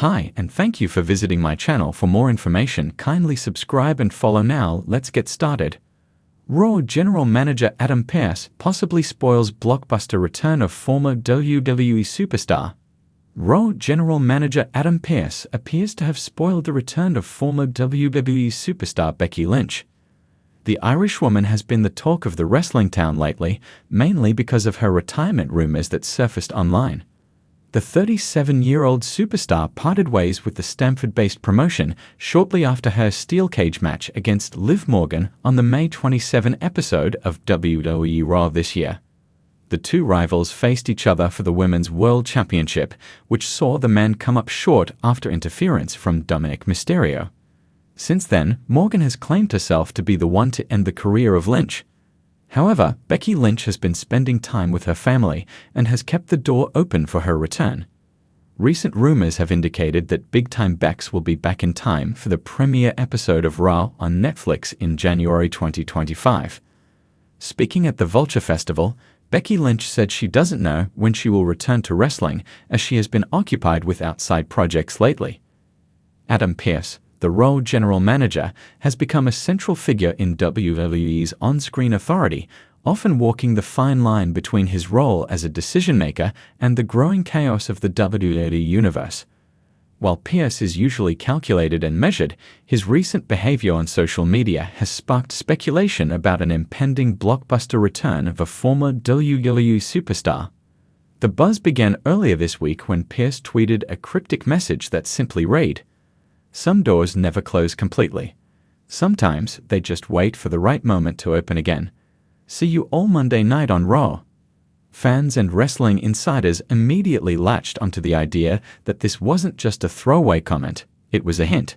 Hi, and thank you for visiting my channel. For more information, kindly subscribe and follow now. Let's get started. Raw General Manager Adam Pearce possibly spoils blockbuster return of former WWE superstar. Raw General Manager Adam Pearce appears to have spoiled the return of former WWE superstar Becky Lynch. The Irish woman has been the talk of the wrestling town lately, mainly because of her retirement rumors that surfaced online. The 37-year-old superstar parted ways with the Stamford-based promotion shortly after her steel cage match against Liv Morgan on the May 27 episode of WWE Raw this year. The two rivals faced each other for the Women's World Championship, which saw the men come up short after interference from Dominic Mysterio. Since then, Morgan has claimed herself to be the one to end the career of Lynch. However, Becky Lynch has been spending time with her family and has kept the door open for her return. Recent rumors have indicated that Big Time Bex will be back in time for the premiere episode of Raw on Netflix in January 2025. Speaking at the Vulture Festival, Becky Lynch said she doesn't know when she will return to wrestling, as she has been occupied with outside projects lately. Adam Pearce, the Raw General Manager, has become a central figure in WWE's on-screen authority, often walking the fine line between his role as a decision-maker and the growing chaos of the WWE universe. While Pearce is usually calculated and measured, his recent behavior on social media has sparked speculation about an impending blockbuster return of a former WWE superstar. The buzz began earlier this week when Pearce tweeted a cryptic message that simply read, "Some doors never close completely. Sometimes they just wait for the right moment to open again. See you all Monday night on Raw." Fans and wrestling insiders immediately latched onto the idea that this wasn't just a throwaway comment, it was a hint.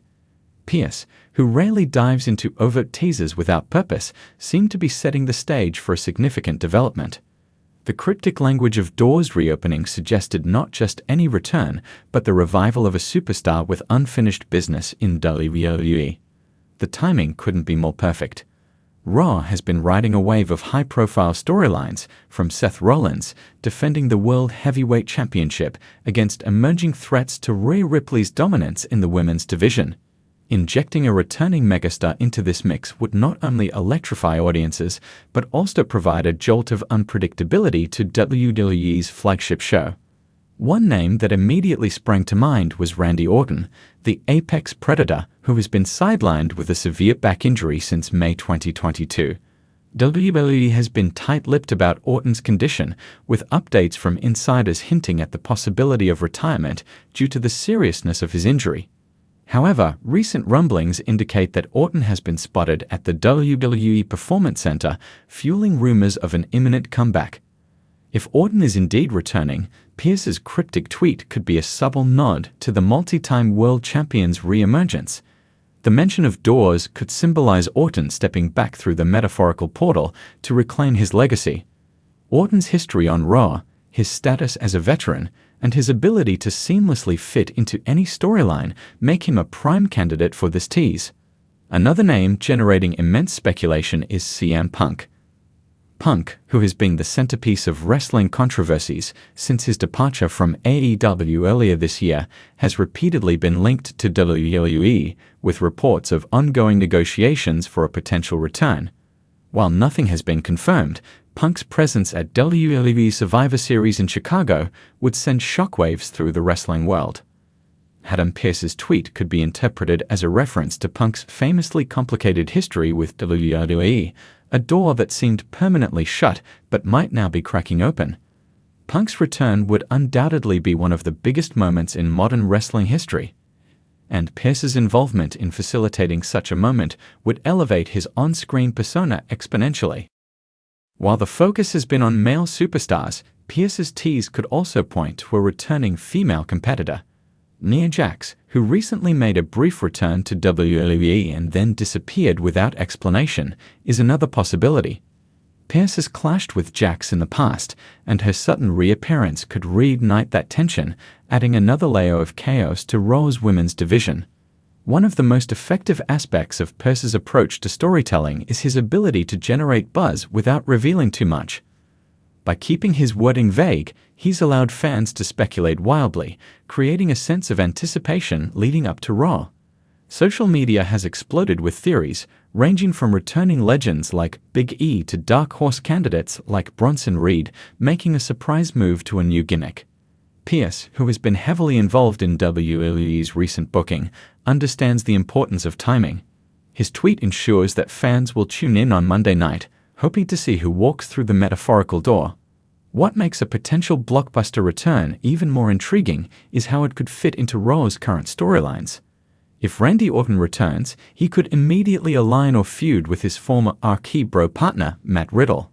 Pearce, who rarely dives into overt teasers without purpose, seemed to be setting the stage for a significant development. The cryptic language of doors reopening suggested not just any return, but the revival of a superstar with unfinished business in WWE. The timing couldn't be more perfect. Raw has been riding a wave of high-profile storylines, from Seth Rollins defending the World Heavyweight Championship against emerging threats to Rhea Ripley's dominance in the women's division. Injecting a returning megastar into this mix would not only electrify audiences, but also provide a jolt of unpredictability to WWE's flagship show. One name that immediately sprang to mind was Randy Orton, the Apex Predator, who has been sidelined with a severe back injury since May 2022. WWE has been tight-lipped about Orton's condition, with updates from insiders hinting at the possibility of retirement due to the seriousness of his injury. However, recent rumblings indicate that Orton has been spotted at the WWE Performance Center, fueling rumors of an imminent comeback. If Orton is indeed returning, Pearce's cryptic tweet could be a subtle nod to the multi-time world champion's re-emergence. The mention of doors could symbolize Orton stepping back through the metaphorical portal to reclaim his legacy. Orton's history on Raw, his status as a veteran, and his ability to seamlessly fit into any storyline make him a prime candidate for this tease. Another name generating immense speculation is CM Punk. Punk, who has been the centerpiece of wrestling controversies since his departure from AEW earlier this year, has repeatedly been linked to WWE, with reports of ongoing negotiations for a potential return. While nothing has been confirmed, Punk's presence at WWE Survivor Series in Chicago would send shockwaves through the wrestling world. Adam Pearce's tweet could be interpreted as a reference to Punk's famously complicated history with WWE, a door that seemed permanently shut but might now be cracking open. Punk's return would undoubtedly be one of the biggest moments in modern wrestling history, and Pearce's involvement in facilitating such a moment would elevate his on-screen persona exponentially. While the focus has been on male superstars, Pearce's tease could also point to a returning female competitor. Nia Jax, who recently made a brief return to WWE and then disappeared without explanation, is another possibility. Pearce has clashed with Jax in the past, and her sudden reappearance could reignite that tension, adding another layer of chaos to Raw's women's division. One of the most effective aspects of Pearce's approach to storytelling is his ability to generate buzz without revealing too much. By keeping his wording vague, he's allowed fans to speculate wildly, creating a sense of anticipation leading up to Raw. Social media has exploded with theories, ranging from returning legends like Big E to dark horse candidates like Bronson Reed making a surprise move to a new gimmick. Pearce, who has been heavily involved in WWE's recent booking, understands the importance of timing. His tweet ensures that fans will tune in on Monday night, hoping to see who walks through the metaphorical door. What makes a potential blockbuster return even more intriguing is how it could fit into Raw's current storylines. If Randy Orton returns, he could immediately align or feud with his former RK Bro partner, Matt Riddle.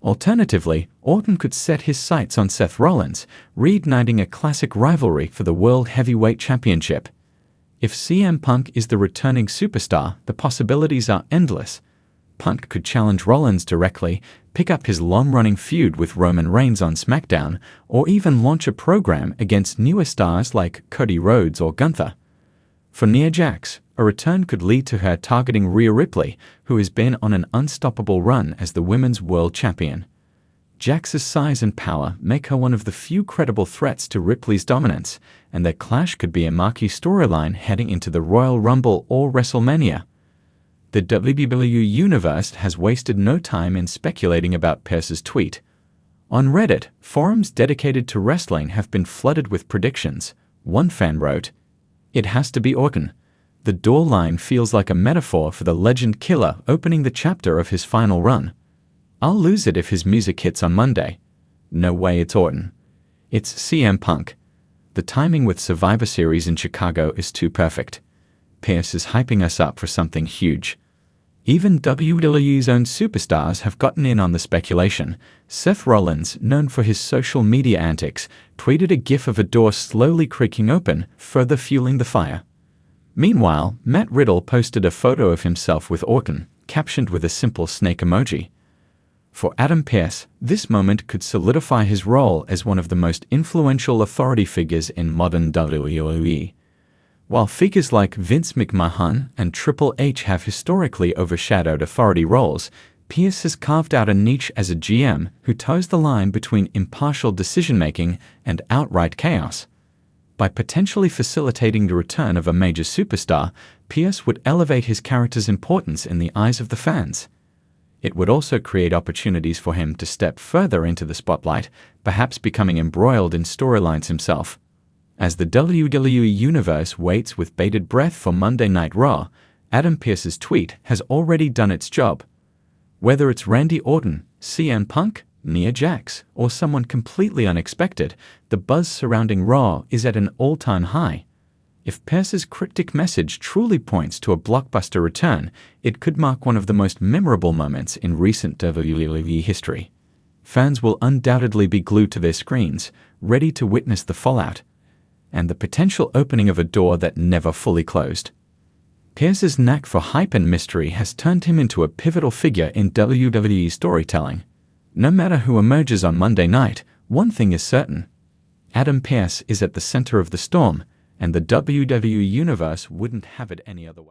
Alternatively, Orton could set his sights on Seth Rollins, reigniting a classic rivalry for the World Heavyweight Championship. If CM Punk is the returning superstar, the possibilities are endless. Punk could challenge Rollins directly, pick up his long-running feud with Roman Reigns on SmackDown, or even launch a program against newer stars like Cody Rhodes or Gunther. For Nia Jax, a return could lead to her targeting Rhea Ripley, who has been on an unstoppable run as the women's world champion. Jax's size and power make her one of the few credible threats to Ripley's dominance, and their clash could be a marquee storyline heading into the Royal Rumble or WrestleMania. The WWE Universe has wasted no time in speculating about Pearce's tweet. On Reddit, forums dedicated to wrestling have been flooded with predictions. One fan wrote, "It has to be Orton. The door line feels like a metaphor for the legend killer opening the chapter of his final run. I'll lose it if his music hits on Monday. No way it's Orton. It's CM Punk. The timing with Survivor Series in Chicago is too perfect. Pearce is hyping us up for something huge." Even WWE's own superstars have gotten in on the speculation. Seth Rollins, known for his social media antics, tweeted a gif of a door slowly creaking open, further fueling the fire. Meanwhile, Matt Riddle posted a photo of himself with Orton, captioned with a simple snake emoji. For Adam Pearce, this moment could solidify his role as one of the most influential authority figures in modern WWE. While figures like Vince McMahon and Triple H have historically overshadowed authority roles, Pearce has carved out a niche as a GM who toes the line between impartial decision-making and outright chaos. By potentially facilitating the return of a major superstar, Pearce would elevate his character's importance in the eyes of the fans. It would also create opportunities for him to step further into the spotlight, perhaps becoming embroiled in storylines himself. As the WWE Universe waits with bated breath for Monday Night Raw, Adam Pearce's tweet has already done its job. Whether it's Randy Orton, CM Punk, Nia Jax, or someone completely unexpected, the buzz surrounding Raw is at an all-time high. If Pearce's cryptic message truly points to a blockbuster return, it could mark one of the most memorable moments in recent WWE history. Fans will undoubtedly be glued to their screens, ready to witness the fallout and the potential opening of a door that never fully closed. Pearce's knack for hype and mystery has turned him into a pivotal figure in WWE storytelling. No matter who emerges on Monday night, one thing is certain. Adam Pearce is at the center of the storm, and the WWE Universe wouldn't have it any other way.